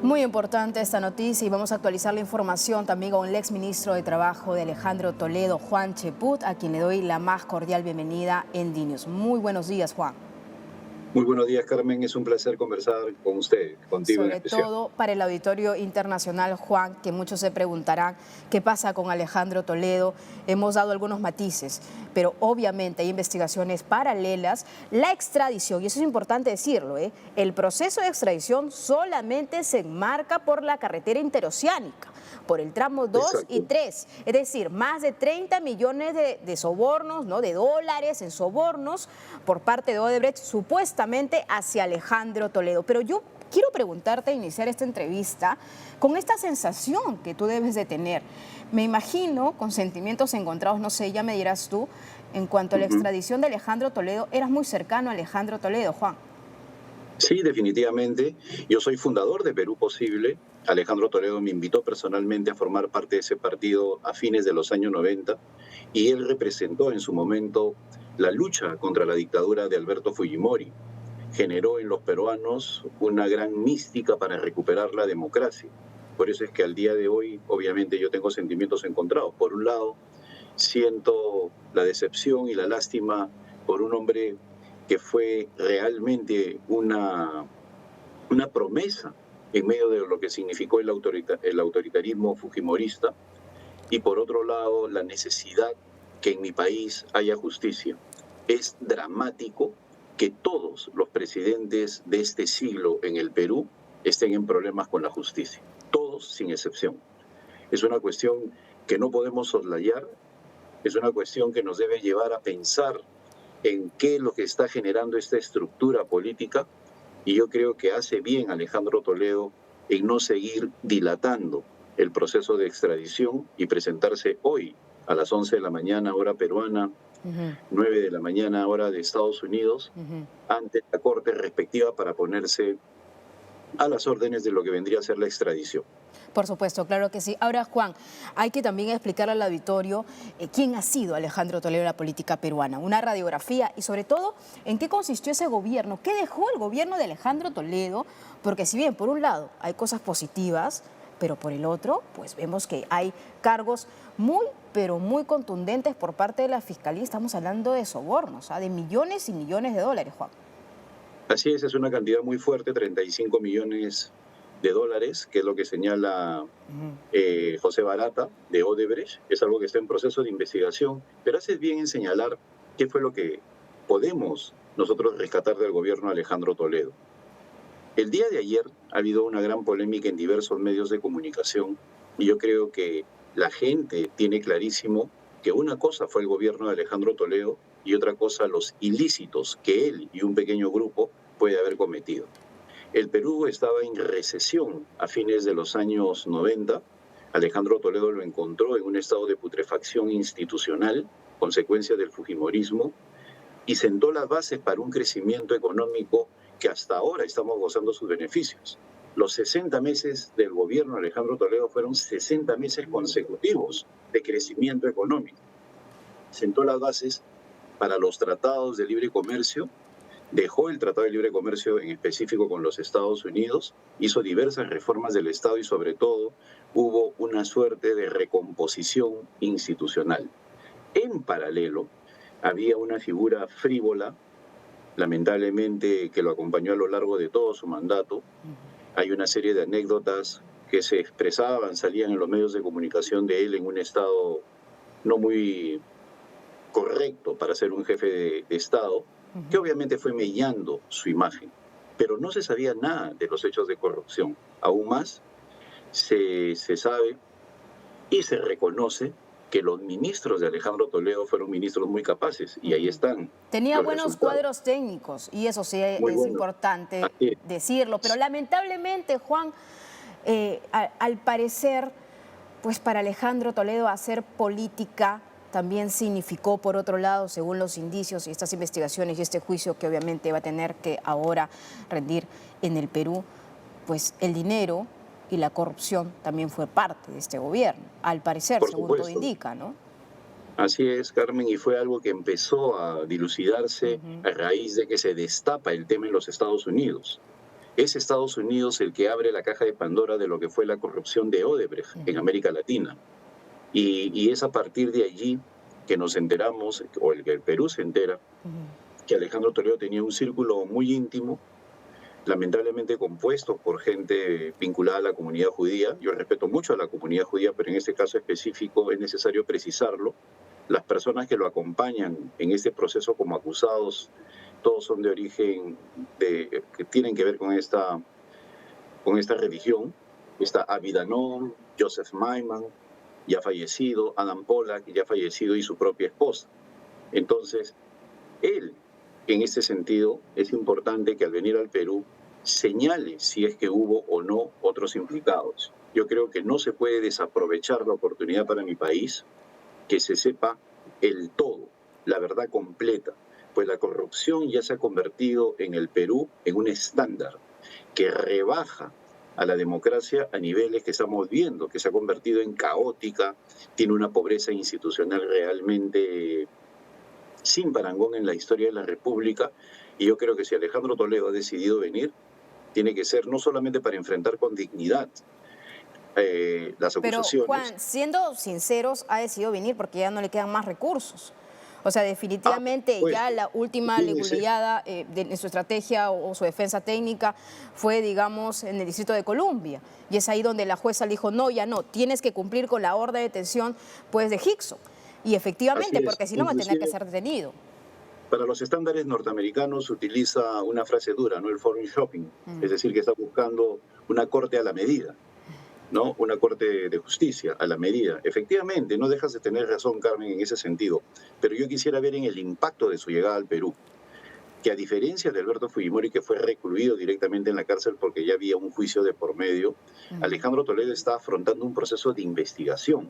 Muy importante esta noticia y vamos a actualizar la información también con el exministro de Trabajo de Alejandro Toledo, Juan Cheput, a quien le doy la más cordial bienvenida en DNews. Muy buenos días, Juan. Muy buenos días, Carmen. Es un placer conversar con usted, contigo en Sobre especial. todo para el auditorio internacional, Juan, que muchos se preguntarán qué pasa con Alejandro Toledo. Hemos dado algunos matices, pero obviamente hay investigaciones paralelas. La extradición, y eso es importante decirlo, el proceso de extradición solamente se enmarca por la carretera interoceánica, por el tramo 2 y Exacto. 3, es decir, más de 30 millones de sobornos, ¿no?, de dólares en sobornos por parte de Odebrecht, supuestamente hacia Alejandro Toledo. Pero yo quiero preguntarte, iniciar esta entrevista con esta sensación que tú debes de tener. Me imagino, con sentimientos encontrados, no sé, ya me dirás tú, en cuanto a la extradición de Alejandro Toledo, eras muy cercano a Alejandro Toledo, Juan. Sí, definitivamente. Yo soy fundador de Perú Posible. Alejandro Toledo me invitó personalmente a formar parte de ese partido a fines de los años 90 y él representó en su momento la lucha contra la dictadura de Alberto Fujimori. Generó en los peruanos una gran mística para recuperar la democracia. Por eso es que al día de hoy, obviamente, yo tengo sentimientos encontrados. Por un lado, siento la decepción y la lástima por un hombre que fue realmente una promesa en medio de lo que significó el autoritarismo fujimorista, y por otro lado la necesidad que en mi país haya justicia. Es dramático que todos los presidentes de este siglo en el Perú estén en problemas con la justicia, todos sin excepción. Es una cuestión que no podemos soslayar, es una cuestión que nos debe llevar a pensar en qué es lo que está generando esta estructura política, y yo creo que hace bien Alejandro Toledo en no seguir dilatando el proceso de extradición y presentarse hoy a las 11 de la mañana, hora peruana, 9 de la mañana, hora de Estados Unidos, ante la Corte respectiva para ponerse a las órdenes de lo que vendría a ser la extradición. Por supuesto, claro que sí. Ahora, Juan, hay que también explicar al auditorio quién ha sido Alejandro Toledo en la política peruana, una radiografía y sobre todo en qué consistió ese gobierno, qué dejó el gobierno de Alejandro Toledo, porque si bien por un lado hay cosas positivas, pero por el otro, pues vemos que hay cargos muy, pero muy contundentes por parte de la Fiscalía. Estamos hablando de sobornos, de millones y millones de dólares, Juan. Así es una cantidad muy fuerte, 35 millones de dólares, que es lo que señala José Barata de Odebrecht. Es algo que está en proceso de investigación, pero haces bien en señalar qué fue lo que podemos nosotros rescatar del gobierno de Alejandro Toledo. El día de ayer ha habido una gran polémica en diversos medios de comunicación y yo creo que la gente tiene clarísimo que una cosa fue el gobierno de Alejandro Toledo y otra cosa los ilícitos que él y un pequeño grupo puede haber cometido. El Perú estaba en recesión a fines de los años 90. Alejandro Toledo lo encontró en un estado de putrefacción institucional, consecuencia del fujimorismo, y sentó las bases para un crecimiento económico que hasta ahora estamos gozando sus beneficios. Los 60 meses del gobierno de Alejandro Toledo fueron 60 meses consecutivos de crecimiento económico. Sentó las bases para los tratados de libre comercio, dejó el Tratado de Libre Comercio en específico con los Estados Unidos, hizo diversas reformas del Estado y sobre todo hubo una suerte de recomposición institucional. En paralelo, había una figura frívola, lamentablemente, que lo acompañó a lo largo de todo su mandato. Hay una serie de anécdotas que se expresaban, salían en los medios de comunicación de él en un estado no muy correcto para ser un jefe de Estado, que obviamente fue mellando su imagen, pero no se sabía nada de los hechos de corrupción. Aún más, se sabe y se reconoce que los ministros de Alejandro Toledo fueron ministros muy capaces y ahí están Tenía los buenos resultados. cuadros técnicos y eso sí Muy es buenos. importante Así es. decirlo, pero lamentablemente, Juan, al parecer, pues para Alejandro Toledo hacer política también significó, por otro lado, según los indicios y estas investigaciones y este juicio que obviamente va a tener que ahora rendir en el Perú, pues el dinero y la corrupción también fue parte de este gobierno, al parecer, Por según todo supuesto. indica, ¿no? Así es, Carmen, y fue algo que empezó a dilucidarse a raíz de que se destapa el tema en los Estados Unidos. es Estados Unidos el que abre la caja de Pandora de lo que fue la corrupción de Odebrecht en América Latina. Y es a partir de allí que nos enteramos, o el que el Perú se entera, que Alejandro Toledo tenía un círculo muy íntimo, lamentablemente compuesto por gente vinculada a la comunidad judía. Yo respeto mucho a la comunidad judía, pero en este caso específico es necesario precisarlo. Las personas que lo acompañan en este proceso como acusados, todos son de origen que tienen que ver con esta religión. Está Avidanón, Joseph Maiman, ya fallecido, Adam Pollack, ya fallecido, y su propia esposa. Entonces, él, en este sentido, es importante que al venir al Perú señale si es que hubo o no otros implicados. Yo creo que no se puede desaprovechar la oportunidad para mi país, que se sepa el todo, la verdad completa, pues la corrupción ya se ha convertido en el Perú en un estándar que rebaja a la democracia a niveles que estamos viendo, que se ha convertido en caótica, tiene una pobreza institucional realmente sin parangón en la historia de la República, y yo creo que si Alejandro Toledo ha decidido venir, tiene que ser no solamente para enfrentar con dignidad las Pero acusaciones. Juan, siendo sinceros, ha decidido venir porque ya no le quedan más recursos. O sea, definitivamente Pues, ya la última fíjense, leguleyada de su estrategia o su defensa técnica fue, digamos, en el Distrito de Columbia. Y es ahí donde la jueza le dijo, no, ya no, tienes que cumplir con la orden de detención pues, de Hickson. Y efectivamente, así es. porque si no va a tener que Inclusive, ser detenido. para los estándares norteamericanos utiliza una frase dura, ¿no? El foreign shopping, es decir, que está buscando una corte a la medida, ¿no? Una corte de justicia a la medida. Efectivamente, no dejas de tener razón, Carmen, en ese sentido, pero yo quisiera ver en el impacto de su llegada al Perú, que a diferencia de Alberto Fujimori, que fue recluido directamente en la cárcel porque ya había un juicio de por medio, Alejandro Toledo está afrontando un proceso de investigación.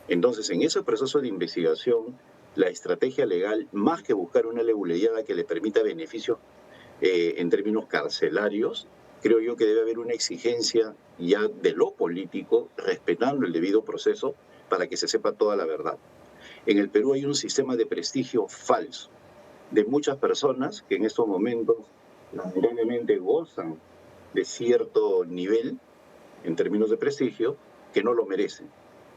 Entonces, en ese proceso de investigación, la estrategia legal, más que buscar una leguleyada que le permita beneficios en términos carcelarios, creo yo que debe haber una exigencia ya de lo político, respetando el debido proceso, para que se sepa toda la verdad. En el Perú hay un sistema de prestigio falso de muchas personas que en estos momentos lamentablemente gozan de cierto nivel en términos de prestigio que no lo merecen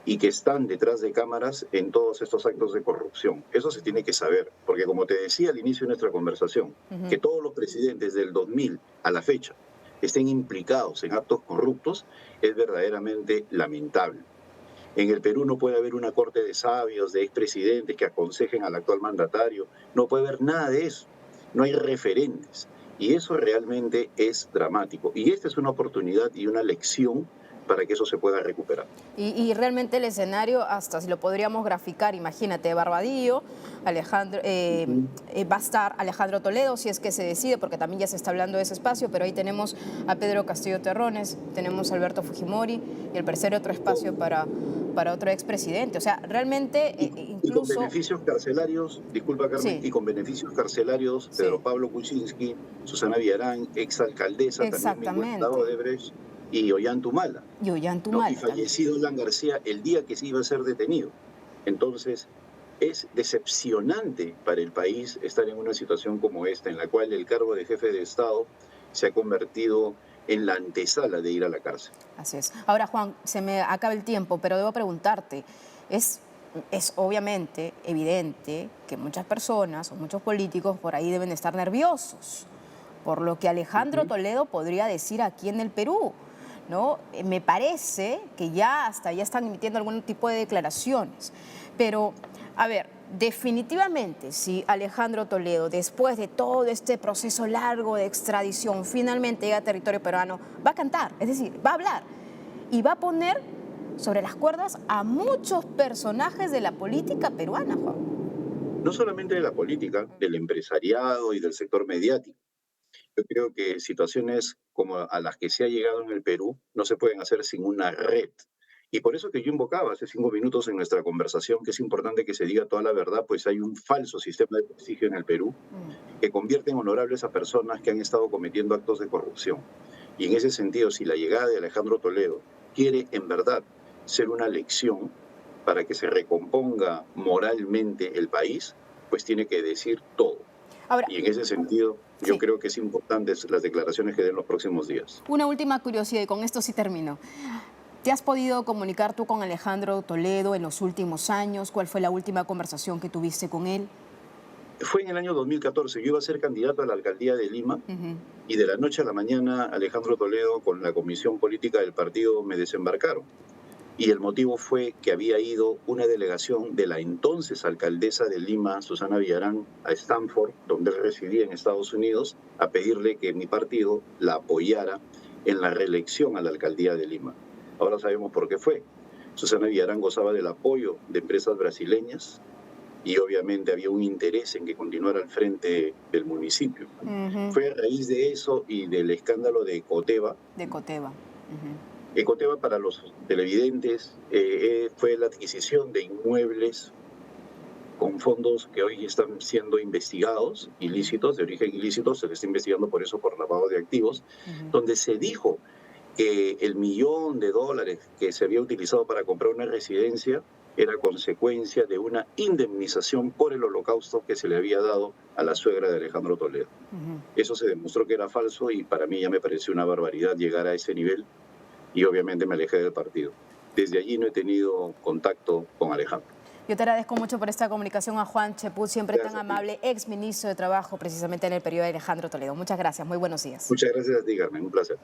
y que están detrás de cámaras en todos estos actos de corrupción. Eso se tiene que saber, porque como te decía al inicio de nuestra conversación, que todos los presidentes del 2000 a la fecha estén implicados en actos corruptos es verdaderamente lamentable. En el Perú no puede haber una corte de sabios, de expresidentes que aconsejen al actual mandatario, no puede haber nada de eso, no hay referentes. Y eso realmente es dramático. Y esta es una oportunidad y una lección para que eso se pueda recuperar. Y realmente el escenario, hasta si lo podríamos graficar, imagínate, Barbadillo, Alejandro, va a estar Alejandro Toledo, si es que se decide, porque también ya se está hablando de ese espacio, pero ahí tenemos a Pedro Castillo Terrones, tenemos a Alberto Fujimori, y el tercero otro espacio para otro expresidente. O sea, realmente Y con incluso... beneficios carcelarios, disculpa Carmen, Sí, y con beneficios carcelarios, sí, Pedro Pablo Kuczynski, Susana Villarán, exalcaldesa, también vinculada a exactamente. Odebrecht, y Ollantumala, Y ¿no? Y Ollantumala también. fallecido Alan García el día que se iba a ser detenido. Entonces, es decepcionante para el país estar en una situación como esta, en la cual el cargo de jefe de Estado se ha convertido en la antesala de ir a la cárcel. Así es. Ahora, Juan, se me acaba el tiempo, pero debo preguntarte, es obviamente evidente que muchas personas o muchos políticos por ahí deben estar nerviosos por lo que Alejandro Toledo podría decir aquí en el Perú, ¿no? Me parece que ya están emitiendo algún tipo de declaraciones. Pero, a ver, definitivamente, si Alejandro Toledo, después de todo este proceso largo de extradición, finalmente llega a territorio peruano, va a cantar, es decir, va a hablar y va a poner sobre las cuerdas a muchos personajes de la política peruana, Juan. No solamente de la política, del empresariado y del sector mediático. Yo creo que situaciones como a las que se ha llegado en el Perú no se pueden hacer sin una red. Y por eso que yo invocaba hace 5 minutos en nuestra conversación que es importante que se diga toda la verdad, pues hay un falso sistema de prestigio en el Perú que convierte en honorables a personas que han estado cometiendo actos de corrupción. Y en ese sentido, si la llegada de Alejandro Toledo quiere en verdad ser una lección para que se recomponga moralmente el país, pues tiene que decir todo. Ahora, Y en ese sentido, yo sí, creo que es importante las declaraciones que den los próximos días. una última curiosidad y con esto sí termino. ¿Te has podido comunicar tú con Alejandro Toledo en los últimos años? ¿Cuál fue la última conversación que tuviste con él? Fue en el año 2014, yo iba a ser candidato a la alcaldía de Lima Ujú, y de la noche a la mañana Alejandro Toledo con la comisión política del partido me desembarcaron. Y el motivo fue que había ido una delegación de la entonces alcaldesa de Lima, Susana Villarán, a Stanford, donde él residía en Estados Unidos, a pedirle que mi partido la apoyara en la reelección a la alcaldía de Lima. Ahora sabemos por qué fue. Susana Villarán gozaba del apoyo de empresas brasileñas y obviamente había un interés en que continuara al frente del municipio. ujú, Fue a raíz de eso y del escándalo de Ecoteva. de Coteva. Ujú, Ecoteva, para los televidentes, fue la adquisición de inmuebles con fondos que hoy están siendo investigados, ilícitos, de origen ilícito, se les está investigando por eso por lavado de activos, ujú. donde se dijo que el $1.000.000 que se había utilizado para comprar una residencia era consecuencia de una indemnización por el holocausto que se le había dado a la suegra de Alejandro Toledo. Ujú. Eso se demostró que era falso y para mí ya me pareció una barbaridad llegar a ese nivel y obviamente me alejé del partido. Desde allí no he tenido contacto con Alejandro. Yo te agradezco mucho por esta comunicación a Juan Cheput, siempre tan Gracias a ti. amable, ex ministro de Trabajo, precisamente en el periodo de Alejandro Toledo. Muchas gracias, muy buenos días. Muchas gracias a ti, Carmen. Un placer.